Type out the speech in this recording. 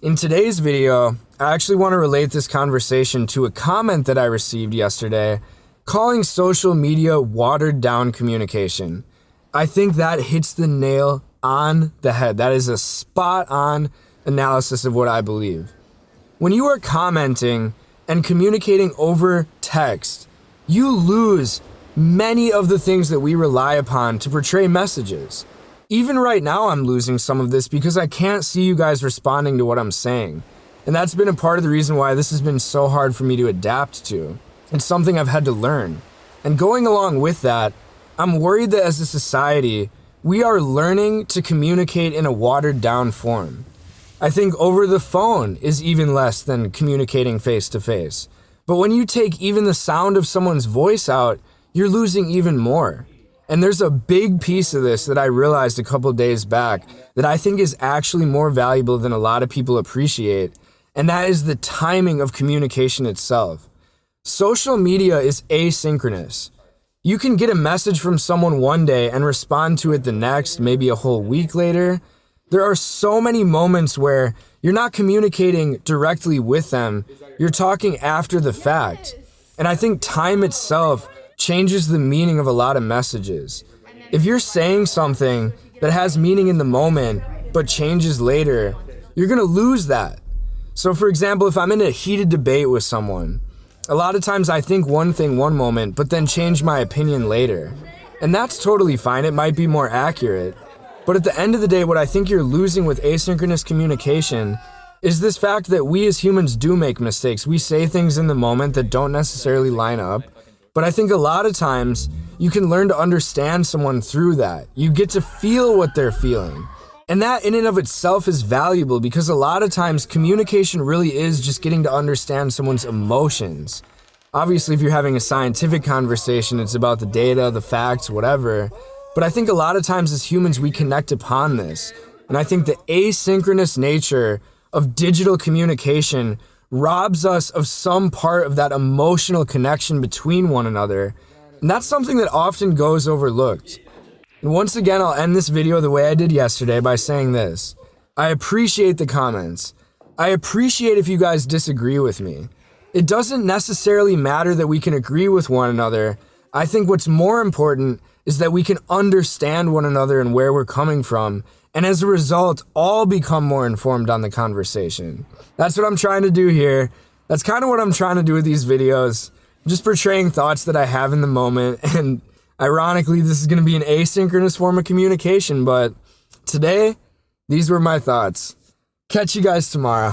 In today's video, I actually want to relate this conversation to a comment that I received yesterday calling social media watered down communication. I think that hits the nail on the head. That is a spot on analysis of what I believe. When you are commenting and communicating over text, you lose many of the things that we rely upon to portray messages. Even right now, I'm losing some of this because I can't see you guys responding to what I'm saying. And that's been a part of the reason why this has been so hard for me to adapt to. It's something I've had to learn. And going along with that, I'm worried that as a society, we are learning to communicate in a watered down form. I think over the phone is even less than communicating face to face. But when you take even the sound of someone's voice out, you're losing even more. And there's a big piece of this that I realized a couple days back that I think is actually more valuable than a lot of people appreciate, and that is the timing of communication itself. Social media is asynchronous. You can get a message from someone one day and respond to it the next, maybe a whole week later. There are so many moments where you're not communicating directly with them, you're talking after the fact. And I think time itself changes the meaning of a lot of messages. If you're saying something that has meaning in the moment but changes later, you're gonna lose that. So for example, if I'm in a heated debate with someone, a lot of times I think one thing one moment but then change my opinion later. And that's totally fine, it might be more accurate. But at the end of the day, what I think you're losing with asynchronous communication is this fact that we as humans do make mistakes. We say things in the moment that don't necessarily line up. But I think a lot of times you can learn to understand someone through that. You get to feel what they're feeling. And that in and of itself is valuable because a lot of times communication really is just getting to understand someone's emotions. Obviously, if you're having a scientific conversation, it's about the data, the facts, whatever. But I think a lot of times as humans, we connect upon this. And I think the asynchronous nature of digital communication robs us of some part of that emotional connection between one another. And that's something that often goes overlooked. And once again, I'll end this video the way I did yesterday by saying this. I appreciate the comments. I appreciate if you guys disagree with me. It doesn't necessarily matter that we can agree with one another. I think what's more important is that we can understand one another and where we're coming from, and as a result, all become more informed on the conversation. That's what I'm trying to do here. That's kind of what I'm trying to do with these videos. I'm just portraying thoughts that I have in the moment, and ironically, this is going to be an asynchronous form of communication, but today, these were my thoughts. Catch you guys tomorrow.